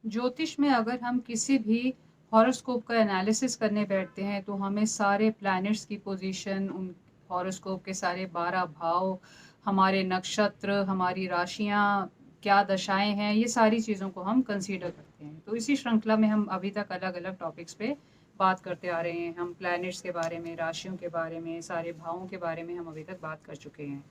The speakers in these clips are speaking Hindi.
ज्योतिष में अगर हम किसी भी हॉरोस्कोप का एनालिसिस करने बैठते हैं तो हमें सारे प्लैनेट्स की पोजीशन, उन हॉरोस्कोप के सारे 12 भाव, हमारे नक्षत्र, हमारी राशियाँ, क्या दशाएं हैं, ये सारी चीज़ों को हम कंसीडर करते हैं। तो इसी श्रृंखला में हम अभी तक अलग अलग टॉपिक्स पे बात करते आ रहे हैं। हम प्लैनेट्स के बारे में, राशियों के बारे में, सारे भावों के बारे में हम अभी तक बात कर चुके हैं।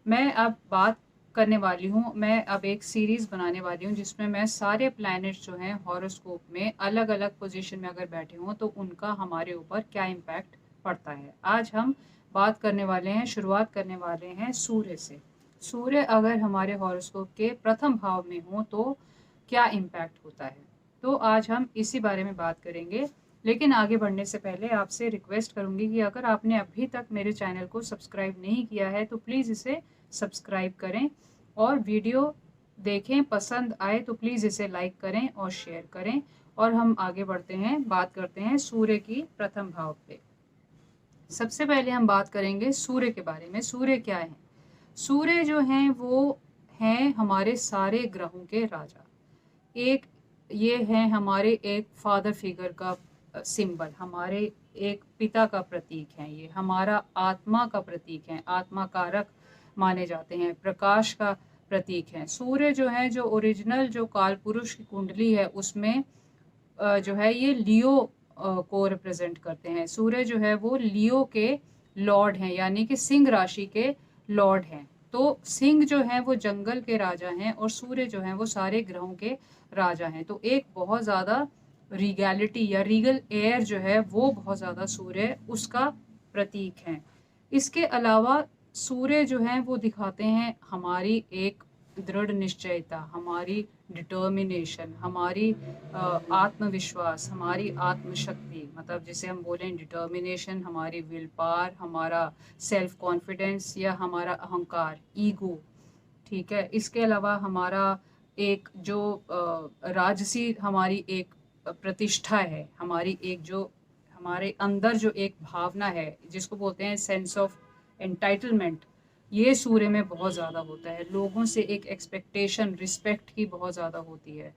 मैं अब बात करने वाली हूँ, मैं अब एक सीरीज़ बनाने वाली हूँ जिसमें मैं सारे प्लैनेट्स जो हैं हॉरोस्कोप में अलग अलग पोजीशन में अगर बैठे हों तो उनका हमारे ऊपर क्या इम्पैक्ट पड़ता है। आज हम बात करने वाले हैं, शुरुआत करने वाले हैं सूर्य से। सूर्य अगर हमारे हॉरोस्कोप के प्रथम भाव में हो तो क्या इम्पैक्ट होता है, तो आज हम इसी बारे में बात करेंगे। लेकिन आगे बढ़ने से पहले आपसे रिक्वेस्ट करूंगी कि अगर आपने अभी तक मेरे चैनल को सब्सक्राइब नहीं किया है तो प्लीज़ इसे सब्सक्राइब करें और वीडियो देखें, पसंद आए तो प्लीज़ इसे लाइक करें और शेयर करें। और हम आगे बढ़ते हैं, बात करते हैं सूर्य की प्रथम भाव पे। सबसे पहले हम बात करेंगे सूर्य के बारे में। सूर्य क्या है? सूर्य जो हैं वो हैं हमारे सारे ग्रहों के राजा। एक ये है हमारे एक फादर फिगर का सिंबल, हमारे एक पिता का प्रतीक है, ये हमारा आत्मा का प्रतीक है, आत्मा कारक माने जाते हैं, प्रकाश का प्रतीक है। सूर्य जो है, जो ओरिजिनल जो काल पुरुष की कुंडली है उसमें जो है ये लियो को रिप्रेजेंट करते हैं। सूर्य जो है वो लियो के लॉर्ड हैं, यानी कि सिंह राशि के लॉर्ड हैं। तो सिंह जो है वो जंगल के राजा हैं और सूर्य जो है वो सारे ग्रहों के राजा हैं। तो एक बहुत ज़्यादा रीगैलिटी या रीगल एयर जो है वो बहुत ज़्यादा सूर्य उसका प्रतीक है। इसके अलावा सूर्य जो है वो दिखाते हैं हमारी एक दृढ़ निश्चयता, हमारी डिटर्मिनेशन, हमारी आत्मविश्वास, हमारी आत्मशक्ति, मतलब जिसे हम बोलें डिटर्मिनेशन, हमारी विल पावर, हमारा सेल्फ कॉन्फिडेंस या हमारा अहंकार, ईगो। ठीक है, इसके अलावा हमारा एक जो राजसी हमारी एक प्रतिष्ठा है, हमारी एक जो हमारे अंदर जो एक भावना है जिसको बोलते हैं सेंस ऑफ एंटाइटलमेंट, ये सूर्य में बहुत ज़्यादा होता है। लोगों से एक एक्सपेक्टेशन, रिस्पेक्ट की बहुत ज़्यादा होती है।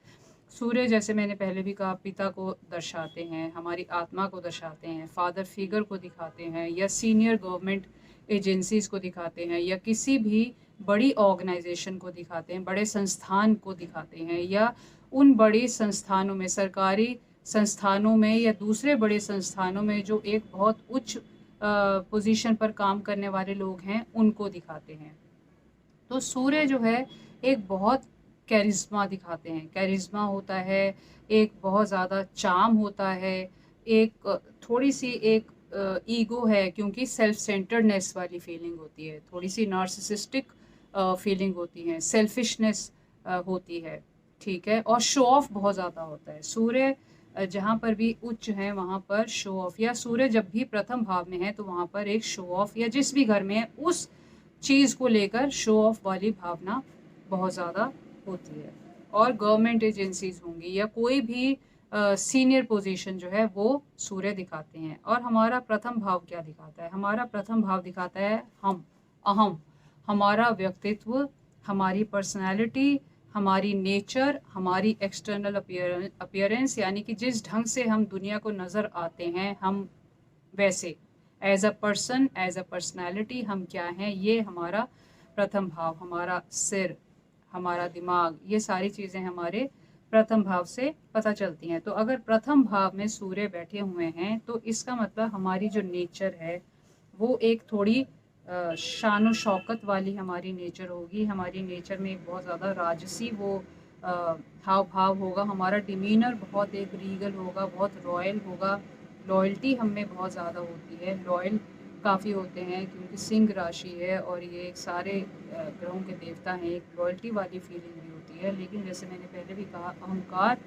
सूर्य जैसे मैंने पहले भी कहा पिता को दर्शाते हैं, हमारी आत्मा को दर्शाते हैं, फादर फिगर को दिखाते हैं, या सीनियर गवर्नमेंट एजेंसीज को दिखाते हैं, या किसी भी बड़ी ऑर्गेनाइजेशन को दिखाते हैं, बड़े संस्थान को दिखाते हैं, या उन बड़ी संस्थानों में, सरकारी संस्थानों में या दूसरे बड़े संस्थानों में जो एक बहुत उच्च पोजीशन पर काम करने वाले लोग हैं उनको दिखाते हैं। तो सूर्य जो है एक बहुत कैरिज्मा दिखाते हैं, कैरिज्मा होता है, एक बहुत ज़्यादा चार्म होता है, एक थोड़ी सी एक ईगो है, क्योंकि सेल्फ सेंटर्डनेस वाली फीलिंग होती है, थोड़ी सी नार्सिसिस्टिक फीलिंग होती है, सेल्फिशनेस होती है। ठीक है, और शो ऑफ बहुत ज़्यादा होता है। सूर्य जहाँ पर भी उच्च है वहाँ पर शो ऑफ, या सूर्य जब भी प्रथम भाव में है तो वहाँ पर एक शो ऑफ, या जिस भी घर में है उस चीज़ को लेकर शो ऑफ वाली भावना बहुत ज़्यादा होती है। और गवर्नमेंट एजेंसीज होंगी या कोई भी सीनियर पोजीशन जो है वो सूर्य दिखाते हैं। और हमारा प्रथम भाव क्या दिखाता है? हमारा प्रथम भाव दिखाता है हम, अहम, हमारा व्यक्तित्व, हमारी पर्सनैलिटी, हमारी नेचर, हमारी एक्सटर्नल अपीयरेंस, यानी कि जिस ढंग से हम दुनिया को नज़र आते हैं हम वैसे, as a person, as a personality हम क्या हैं, ये हमारा प्रथम भाव, हमारा सिर, हमारा दिमाग, ये सारी चीज़ें हमारे प्रथम भाव से पता चलती हैं। तो अगर प्रथम भाव में सूर्य बैठे हुए हैं तो इसका मतलब हमारी जो नेचर है वो एक थोड़ी शान शौकत वाली हमारी नेचर होगी। हमारी नेचर में एक बहुत ज़्यादा राजसी वो हाव भाव होगा, हमारा डिमीनर बहुत एक रीगल होगा, बहुत रॉयल होगा, लॉयल्टी हम में बहुत ज़्यादा होती है, लॉयल काफ़ी होते हैं क्योंकि सिंह राशि है और ये सारे ग्रहों के देवता हैं, एक लॉयल्टी वाली फीलिंग भी होती है। लेकिन जैसे मैंने पहले भी कहा अहंकार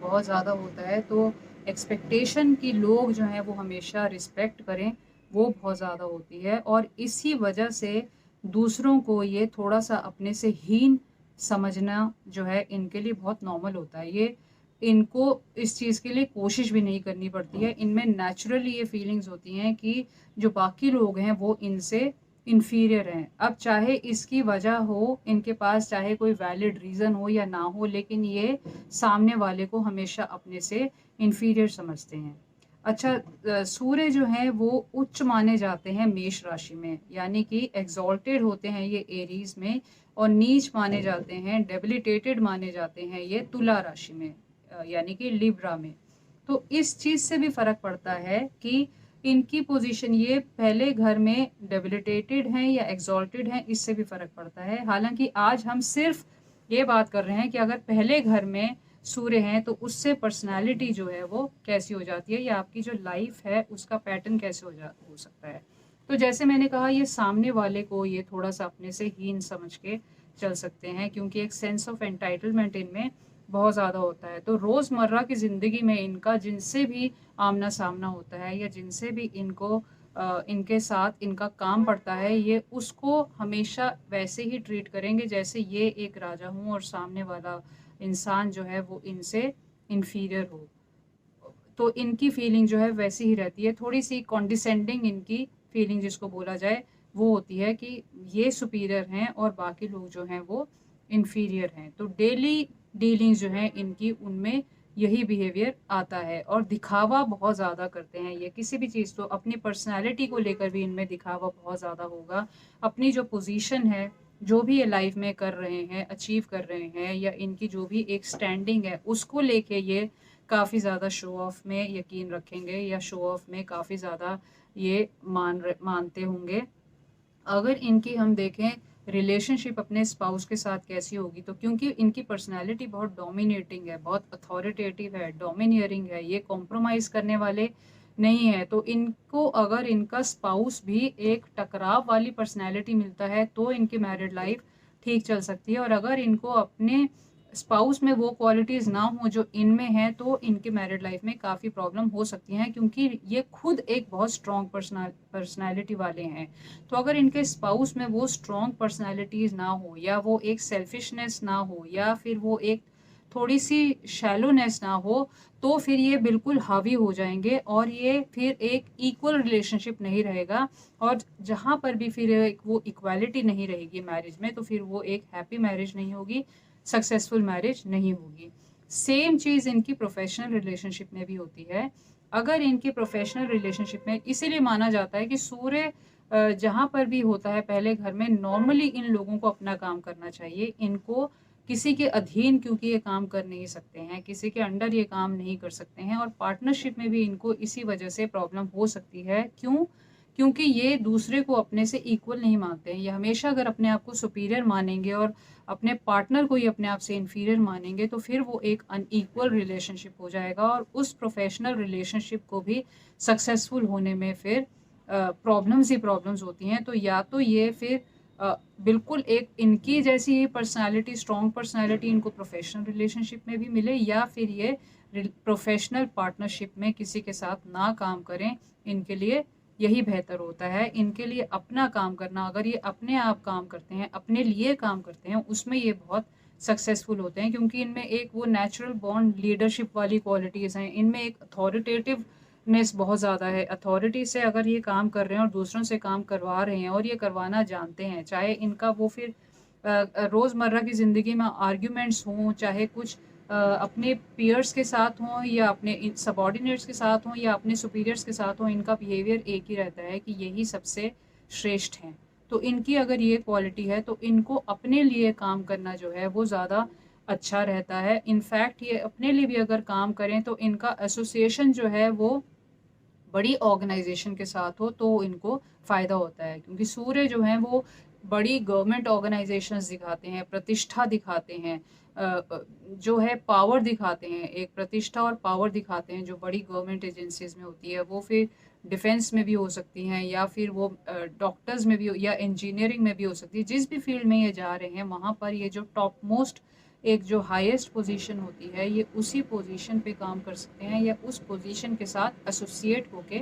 बहुत ज़्यादा होता है, तो एक्सपेक्टेशन कि लोग जो हैं वो हमेशा रिस्पेक्ट करें वो बहुत ज़्यादा होती है। और इसी वजह से दूसरों को ये थोड़ा सा अपने से हीन समझना जो है इनके लिए बहुत नॉर्मल होता है। ये इनको इस चीज़ के लिए कोशिश भी नहीं करनी पड़ती है, इनमें नेचुरली ये फीलिंग्स होती हैं कि जो बाकी लोग हैं वो इनसे इन्फीरियर हैं। अब चाहे इसकी वजह हो, इनके पास चाहे कोई वैलिड रीज़न हो या ना हो, लेकिन ये सामने वाले को हमेशा अपने से इन्फीरियर समझते हैं। अच्छा, सूर्य जो हैं वो उच्च माने जाते हैं मेष राशि में, यानी कि एग्ज़ॉल्टेड होते हैं ये एरीज़ में, और नीच माने जाते हैं, डेबिलिटेटेड माने जाते हैं ये तुला राशि में, यानी कि लिब्रा में। तो इस चीज़ से भी फ़र्क पड़ता है कि इनकी पोजीशन ये पहले घर में डेबिलिटेटेड हैं या एग्ज़ॉल्टेड हैं, इससे भी फ़र्क पड़ता है। हालाँकि आज हम सिर्फ़ ये बात कर रहे हैं कि अगर पहले घर में सूर्य हैं तो उससे पर्सनैलिटी जो है वो कैसी हो जाती है, या आपकी जो लाइफ़ है उसका पैटर्न कैसे हो सकता है। तो जैसे मैंने कहा, ये सामने वाले को ये थोड़ा-सा अपने से हीन समझ के चल सकते हैं, क्योंकि एक सेंस ऑफ एंटाइटलमेंट इनमें बहुत ज़्यादा होता है। तो रोज़मर्रा की ज़िंदगी में इनका जिनसे भी आमना-सामना होता है या जिनसे भी इनको इनके साथ इनका काम पड़ता है, ये उसको हमेशा वैसे ही ट्रीट करेंगे जैसे ये एक राजा हों और सामने वाला इंसान जो है वो इनसे इन्फीरियर हो। तो इनकी फीलिंग जो है वैसी ही रहती है, थोड़ी-सी कॉन्डिसेंडिंग इनकी फीलिंग जिसको बोला जाए, वो होती है कि ये सुपीरियर हैं और बाकी लोग जो हैं वो इन्फीरियर हैं। तो डेली डीलिंग्स जो हैं इनकी, उनमें यही बिहेवियर आता है, और दिखावा बहुत ज़्यादा करते हैं ये किसी भी चीज़ को, अपनी पर्सनैलिटी को लेकर भी इनमें दिखावा बहुत ज़्यादा होगा। अपनी जो पोज़ीशन है, जो भी ये लाइफ़ में कर रहे हैं, अचीव कर रहे हैं, या इनकी जो भी एक स्टैंडिंग है, उसको लेके ये काफ़ी ज़्यादा शो ऑफ में यकीन रखेंगे, या शो ऑफ में काफ़ी ज़्यादा ये मानते होंगे। अगर इनकी हम देखें रिलेशनशिप अपने स्पाउस के साथ कैसी होगी, तो क्योंकि इनकी पर्सनैलिटी बहुत डोमिनेटिंग है, बहुत अथॉरिटेटिव है, डोमिनियरिंग है, ये कॉम्प्रोमाइज़ करने वाले नहीं है, तो इनको अगर इनका स्पाउस भी एक टकराव वाली पर्सनैलिटी मिलता है तो इनकी मैरिड लाइफ ठीक चल सकती है। और अगर इनको अपने स्पाउस में वो क्वालिटीज़ ना हो जो इनमें हैं, तो इनके मैरिड लाइफ में काफ़ी प्रॉब्लम हो सकती हैं, क्योंकि ये खुद एक बहुत स्ट्रॉन्ग पर्सनैलिटी वाले हैं। तो अगर इनके स्पाउस में वो स्ट्रॉन्ग पर्सनैलिटीज़ ना हो, या वो एक सेल्फिशनेस ना हो, या फिर वो एक थोड़ी-सी शैलोनेस ना हो, तो फिर ये बिल्कुल हावी हो जाएँगे, और ये फिर एक इक्वल रिलेशनशिप नहीं रहेगा। और जहाँ पर भी फिर एक वो इक्वालिटी नहीं रहेगी मैरिज में, तो फिर वो एक हैप्पी मैरिज नहीं होगी, सक्सेसफुल मैरिज नहीं होगी। सेम चीज़ इनकी प्रोफ़ेशनल रिलेशनशिप में भी होती है। अगर इनकी प्रोफ़ेशनल रिलेशनशिप में, इसीलिए माना जाता है कि सूर्य जहाँ पर भी होता है पहले घर में, नॉर्मली इन लोगों को अपना काम करना चाहिए। इनको किसी के अधीन, क्योंकि ये काम कर नहीं सकते हैं, किसी के अंडर ये काम नहीं कर सकते हैं, और पार्टनरशिप में भी इनको इसी वजह से प्रॉब्लम हो सकती है। क्यों? क्योंकि ये दूसरे को अपने से इक्वल नहीं मानते हैं। ये हमेशा अगर अपने आप को सुपीरियर मानेंगे और अपने पार्टनर को ही अपने आप से इन्फीरियर मानेंगे, तो फिर वो एक अनइक्वल रिलेशनशिप हो जाएगा, और उस प्रोफ़ेशनल रिलेशनशिप को भी सक्सेसफुल होने में फिर प्रॉब्लम्स ही प्रॉब्लम्स होती हैं। तो या तो ये फिर बिल्कुल एक इनकी जैसी ही पर्सनैलिटी, स्ट्रॉन्ग पर्सनैलिटी इनको प्रोफ़ेशनल रिलेशनशिप में भी मिले, या फिर ये प्रोफ़ेशनल पार्टनरशिप में किसी के साथ ना काम करें। इनके लिए यही बेहतर होता है। इनके लिए अपना काम करना, अगर ये अपने आप काम करते हैं, अपने लिए काम करते हैं, उसमें ये बहुत सक्सेसफुल होते हैं, क्योंकि इनमें एक वो नेचुरल बॉर्न लीडरशिप वाली क्वालिटीज़ हैं। इनमें एक अथॉरिटेटिवनेस बहुत ज़्यादा है। अथॉरिटी से अगर ये काम कर रहे हैं और दूसरों से काम करवा रहे हैं, और ये करवाना जानते हैं, चाहे इनका वो फिर रोज़मर्रा की ज़िंदगी में आर्ग्यूमेंट्स हों, चाहे कुछ अपने पीयर्स के साथ हों, या अपने सबॉर्डिनेट्स के साथ हों, या अपने सुपीरियर्स के साथ हों, इनका बिहेवियर एक ही रहता है कि यही सबसे श्रेष्ठ हैं। तो इनकी अगर ये क्वालिटी है, तो इनको अपने लिए काम करना जो है वो ज़्यादा अच्छा रहता है। इनफैक्ट ये अपने लिए भी अगर काम करें, तो इनका एसोसिएशन जो है वो बड़ी ऑर्गेनाइजेशन के साथ हो तो इनको फ़ायदा होता है, क्योंकि सूर्य जो हैं वो बड़ी गवर्नमेंट ऑर्गेनाइजेशंस दिखाते हैं, प्रतिष्ठा दिखाते हैं, जो है पावर दिखाते हैं, एक प्रतिष्ठा और पावर दिखाते हैं जो बड़ी गवर्नमेंट एजेंसीज में होती है। वो फिर डिफेंस में भी हो सकती हैं, या फिर वो डॉक्टर्स में भी या इंजीनियरिंग में भी हो सकती है। जिस भी फील्ड में ये जा रहे हैं, वहाँ पर ये जो टॉप मोस्ट एक जो हाईएस्ट पोजीशन होती है, ये उसी पोजीशन पे काम कर सकते हैं, या उस पोजीशन के साथ एसोसिएट होके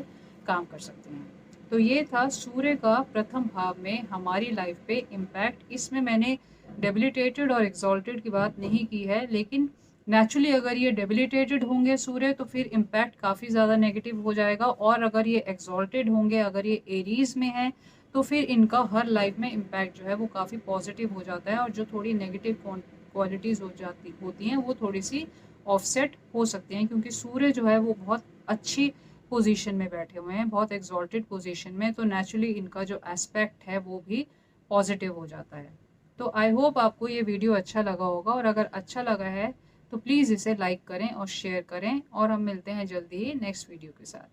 काम कर सकते हैं। तो ये था सूर्य का प्रथम भाव में हमारी लाइफ पे इम्पैक्ट। इसमें मैंने डेबिलिटेटेड और एक्सॉल्टेड की बात नहीं की है, लेकिन नेचुरली अगर ये डेबिलिटेटेड होंगे सूर्य, तो फिर इम्पैक्ट काफ़ी ज़्यादा नेगेटिव हो जाएगा, और अगर ये एक्सॉल्टेड होंगे, अगर ये एरीज में हैं, तो फिर इनका हर लाइफ में इम्पैक्ट जो है वो काफ़ी पॉजिटिव हो जाता है, और जो थोड़ी नेगेटिव क्वालिटीज़ होती हैं वो थोड़ी सी ऑफसेट हो सकती हैं, क्योंकि सूर्य जो है वो बहुत अच्छी पोजीशन में बैठे हुए हैं, बहुत एक्सॉल्टेड पोजीशन में, तो नेचुरली इनका जो एस्पेक्ट है वो भी पॉजिटिव हो जाता है। तो आई होप आपको ये वीडियो अच्छा लगा होगा, और अगर अच्छा लगा है तो प्लीज़ इसे लाइक करें और शेयर करें, और हम मिलते हैं जल्दी ही नेक्स्ट वीडियो के साथ।